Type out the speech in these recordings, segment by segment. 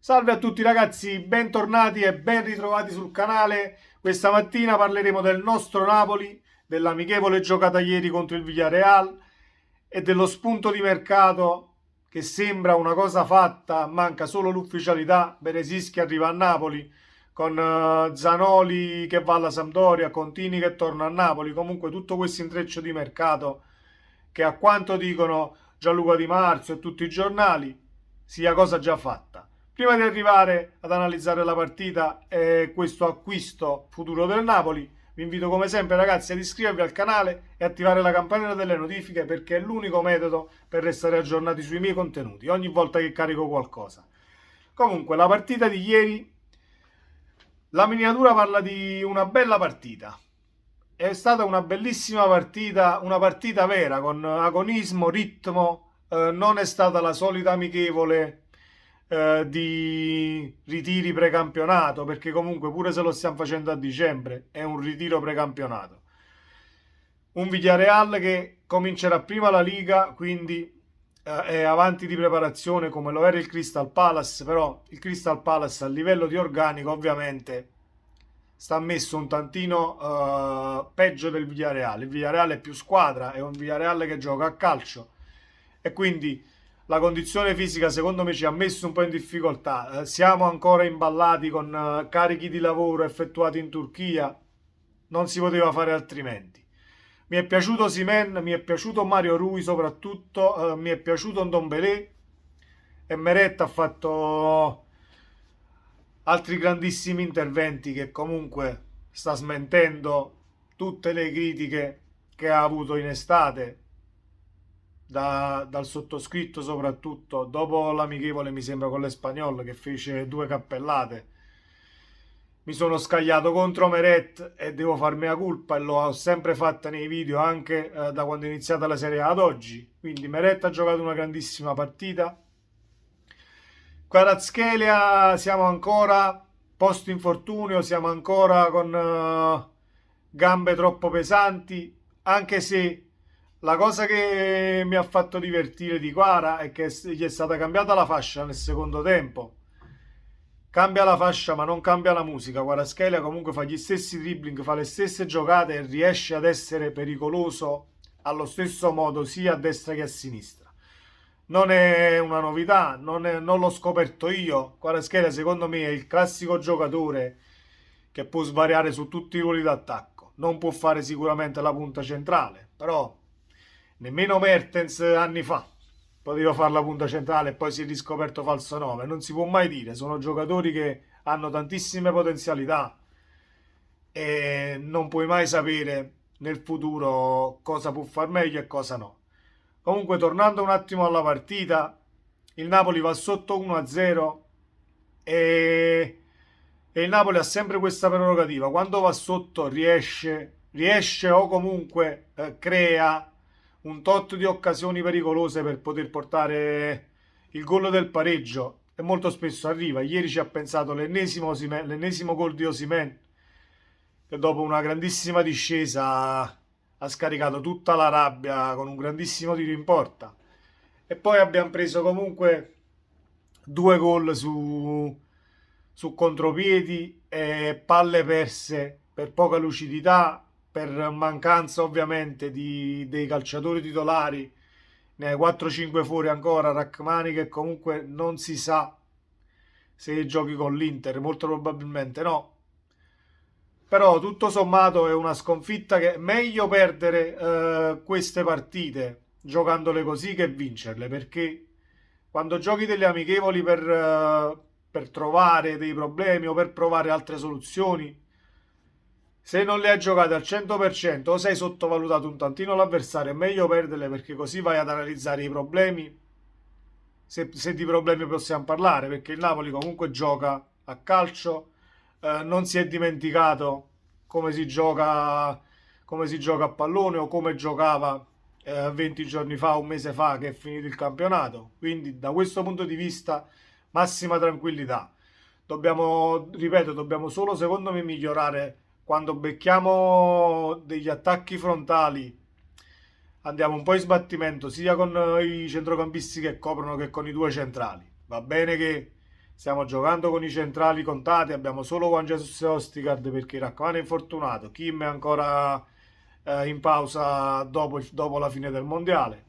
Salve a tutti ragazzi, bentornati e ben ritrovati sul canale. Questa mattina parleremo del nostro Napoli, dell'amichevole giocata ieri contro il Villarreal e dello spunto di mercato che sembra una cosa fatta, manca solo l'ufficialità. Beresischi arriva a Napoli con Zanoli che va alla Sampdoria, Contini che torna a Napoli. Comunque tutto questo intreccio di mercato che a quanto dicono Gianluca Di Marzio e tutti i giornali sia cosa già fatta. Prima di arrivare ad analizzare la partita e questo acquisto futuro del Napoli, vi invito come sempre ragazzi ad iscrivervi al canale e attivare la campanella delle notifiche perché è l'unico metodo per restare aggiornati sui miei contenuti ogni volta che carico qualcosa. Comunque, la partita di ieri, la miniatura parla di una bella partita. È stata una bellissima partita, una partita vera con agonismo, ritmo, non è stata la solita amichevole di ritiri precampionato, perché comunque pure se lo stiamo facendo a dicembre è un ritiro precampionato. Un Villarreal che comincerà prima la Liga, quindi è avanti di preparazione come lo era il Crystal Palace, però il Crystal Palace a livello di organico ovviamente sta messo un tantino peggio del Villarreal. Il Villarreal è più squadra, è un Villarreal che gioca a calcio e quindi la condizione fisica secondo me ci ha messo un po' in difficoltà. Siamo ancora imballati con carichi di lavoro effettuati in Turchia, non si poteva fare altrimenti. Mi è piaciuto Osimhen, mi è piaciuto Mario Rui soprattutto, mi è piaciuto Ndombele e Meret ha fatto altri grandissimi interventi che comunque sta smentendo tutte le critiche che ha avuto in estate dal sottoscritto, soprattutto dopo l'amichevole mi sembra con l'Espanyol che fece due cappellate. Mi sono scagliato contro Meret e devo far mea culpa e l'ho sempre fatta nei video anche da quando è iniziata la Serie A ad oggi. Quindi Meret ha giocato una grandissima partita. Kvaratskhelia siamo ancora post infortunio, siamo ancora con gambe troppo pesanti, anche se la cosa che mi ha fatto divertire di Quara è che gli è stata cambiata la fascia nel secondo tempo. Cambia la fascia ma non cambia la musica. Kvaratskhelia comunque fa gli stessi dribbling, fa le stesse giocate e riesce ad essere pericoloso allo stesso modo sia a destra che a sinistra. Non è una novità, non l'ho scoperto io. Kvaratskhelia secondo me è il classico giocatore che può svariare su tutti i ruoli d'attacco. Non può fare sicuramente la punta centrale, però nemmeno Mertens anni fa poteva fare la punta centrale e poi si è riscoperto falso 9. Non si può mai dire, sono giocatori che hanno tantissime potenzialità e non puoi mai sapere nel futuro cosa può far meglio e cosa no. Comunque, tornando un attimo alla partita, il Napoli va sotto 1-0 e il Napoli ha sempre questa prerogativa. Quando va sotto riesce o comunque crea un tot di occasioni pericolose per poter portare il gol del pareggio e molto spesso arriva. Ieri ci ha pensato l'ennesimo gol di Osimhen che dopo una grandissima discesa ha scaricato tutta la rabbia con un grandissimo tiro in porta. E poi abbiamo preso comunque due gol su contropiedi e palle perse per poca lucidità, per mancanza ovviamente dei calciatori titolari. Ne hai 4-5 fuori ancora, Rachmani che comunque non si sa se giochi con l'Inter, molto probabilmente no. Però tutto sommato è una sconfitta che è meglio perdere queste partite giocandole così che vincerle, perché quando giochi delle amichevoli per trovare dei problemi o per provare altre soluzioni, se non le hai giocate al 100% o sei sottovalutato un tantino l'avversario, è meglio perderle perché così vai ad analizzare i problemi, se di problemi possiamo parlare, perché il Napoli comunque gioca a calcio, non si è dimenticato come si gioca a pallone o come giocava 20 giorni fa, un mese fa che è finito il campionato. Quindi da questo punto di vista massima tranquillità. Dobbiamo, ripeto, dobbiamo solo secondo me migliorare quando becchiamo degli attacchi frontali. Andiamo un po' in sbattimento sia con i centrocampisti che coprono che con i due centrali. Va bene che stiamo giocando con i centrali contati, abbiamo solo Juan Jesus e Ostigard perché Rachmani è infortunato, Kim è ancora in pausa dopo la fine del mondiale.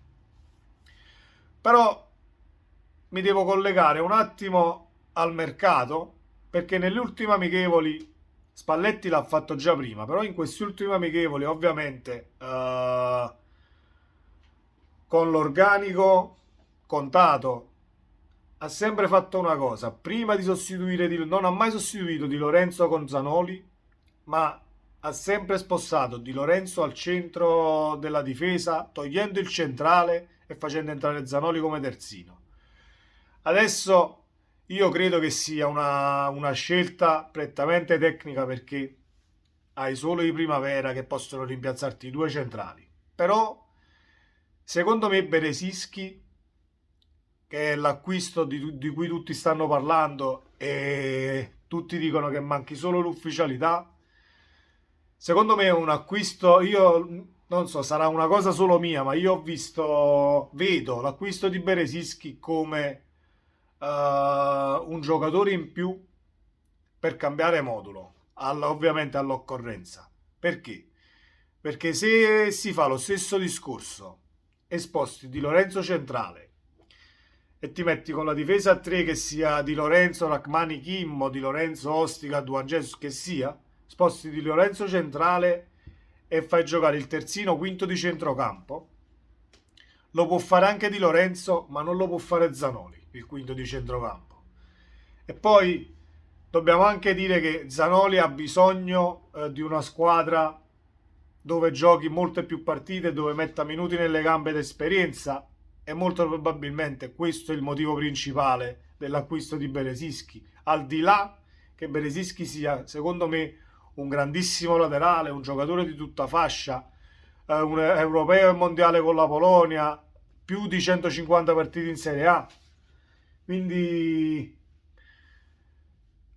Però mi devo collegare un attimo al mercato perché nelle ultime amichevoli Spalletti l'ha fatto già prima, però in questi ultimi amichevoli ovviamente con l'organico contato ha sempre fatto una cosa, prima di sostituire non ha mai sostituito Di Lorenzo con Zanoli, ma ha sempre spostato Di Lorenzo al centro della difesa, togliendo il centrale e facendo entrare Zanoli come terzino. Adesso io credo che sia una scelta prettamente tecnica perché hai solo i Primavera che possono rimpiazzarti i due centrali. Però, secondo me, Beresischi, che è l'acquisto di cui tutti stanno parlando e tutti dicono che manchi solo l'ufficialità, secondo me è un acquisto, io non so, sarà una cosa solo mia, ma io vedo l'acquisto di Beresischi come un giocatore in più per cambiare modulo, ovviamente all'occorrenza. Perché? Perché se si fa lo stesso discorso e sposti Di Lorenzo centrale e ti metti con la difesa a 3 che sia Di Lorenzo, Rachmani, Kimmo, Di Lorenzo, Ostica, Duan Jesus che sia, sposti Di Lorenzo centrale e fai giocare il terzino quinto di centrocampo, lo può fare anche Di Lorenzo, ma non lo può fare Zanoli, il quinto di centrocampo. E poi dobbiamo anche dire che Zanoli ha bisogno di una squadra dove giochi molte più partite, dove metta minuti nelle gambe d'esperienza e molto probabilmente questo è il motivo principale dell'acquisto di Beresischi. Al di là che Beresischi sia, secondo me, un grandissimo laterale, un giocatore di tutta fascia, un europeo e mondiale con la Polonia, più di 150 partite in Serie A. Quindi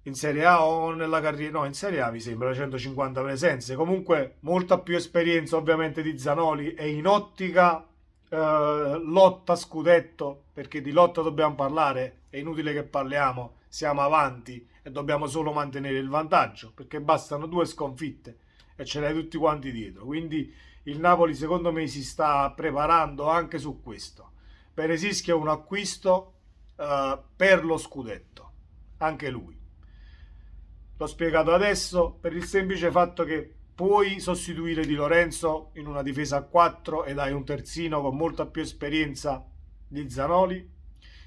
in Serie A o nella carriera, no, in Serie A mi sembra 150 presenze. Comunque molta più esperienza ovviamente di Zanoli e in ottica lotta scudetto, perché di lotta dobbiamo parlare, è inutile che parliamo, siamo avanti e dobbiamo solo mantenere il vantaggio, perché bastano due sconfitte e ce l'hai tutti quanti dietro. Quindi il Napoli secondo me si sta preparando anche su questo. Beresischi è un acquisto per lo scudetto, anche lui. L'ho spiegato adesso per il semplice fatto che puoi sostituire Di Lorenzo in una difesa a 4 ed hai un terzino con molta più esperienza di Zanoli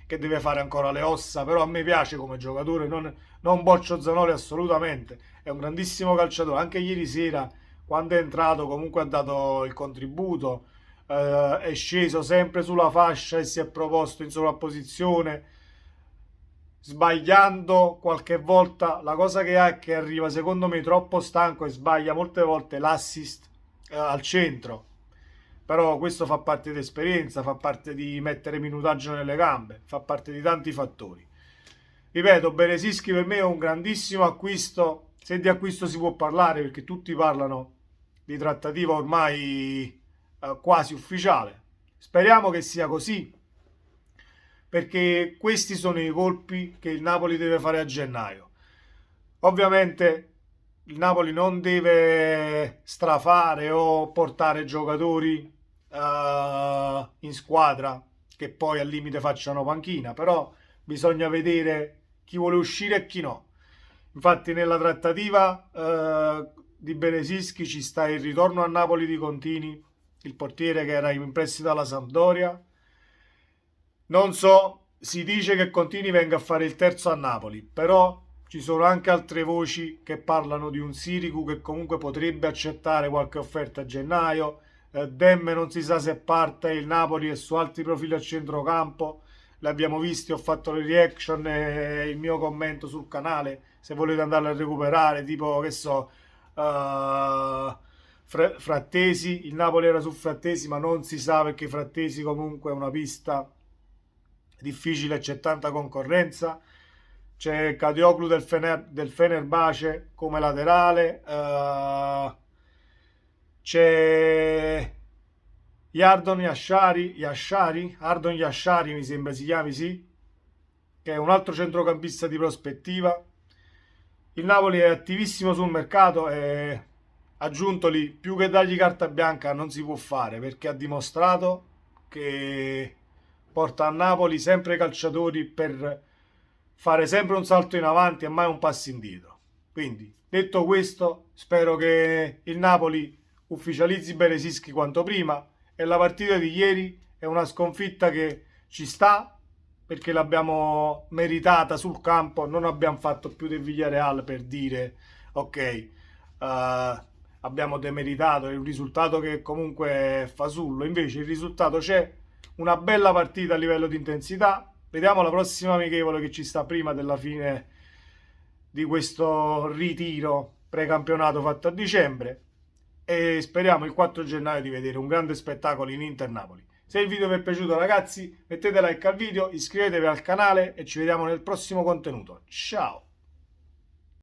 che deve fare ancora le ossa, però a me piace come giocatore, non boccio Zanoli assolutamente, è un grandissimo calciatore, anche ieri sera quando è entrato comunque ha dato il contributo, è sceso sempre sulla fascia e si è proposto in sovrapposizione sbagliando qualche volta. La cosa che ha è che arriva secondo me troppo stanco e sbaglia molte volte l'assist al centro, però questo fa parte di esperienza, fa parte di mettere minutaggio nelle gambe, fa parte di tanti fattori. Ripeto, Beresischi per me è un grandissimo acquisto, se di acquisto si può parlare perché tutti parlano di trattativa ormai quasi ufficiale. Speriamo che sia così, perché questi sono i colpi che il Napoli deve fare a gennaio. Ovviamente il Napoli non deve strafare o portare giocatori in squadra che poi al limite facciano panchina, però bisogna vedere chi vuole uscire e chi no. Infatti nella trattativa di Beresischi ci sta il ritorno a Napoli di Contini, il portiere che era in prestito alla Sampdoria. Non so, si dice che Contini venga a fare il terzo a Napoli, però ci sono anche altre voci che parlano di un Sirigu che comunque potrebbe accettare qualche offerta a gennaio. Demme non si sa se parte, il Napoli è su altri profili a centrocampo. L'abbiamo visti, ho fatto le reaction e il mio commento sul canale, se volete andarlo a recuperare, tipo che so, Frattesi, il Napoli era su Frattesi, ma non si sa perché Frattesi comunque è una pista difficile, c'è tanta concorrenza. C'è Kadioglu del Fenerbahce come laterale, c'è Ardon Yashari mi sembra si chiami, sì, che è un altro centrocampista di prospettiva. Il Napoli è attivissimo sul mercato e aggiuntoli, più che dargli carta bianca non si può fare, perché ha dimostrato che porta a Napoli sempre calciatori per fare sempre un salto in avanti e mai un passo indietro. Quindi, detto questo, spero che il Napoli ufficializzi Beresischi quanto prima e la partita di ieri è una sconfitta che ci sta perché l'abbiamo meritata sul campo, non abbiamo fatto più del Villarreal per dire ok, abbiamo demeritato, è un risultato che comunque è fasullo, invece il risultato c'è, una bella partita a livello di intensità. Vediamo la prossima amichevole che ci sta prima della fine di questo ritiro precampionato fatto a dicembre e speriamo il 4 gennaio di vedere un grande spettacolo in Inter-Napoli. Se il video vi è piaciuto ragazzi, mettete like al video, iscrivetevi al canale e ci vediamo nel prossimo contenuto. Ciao!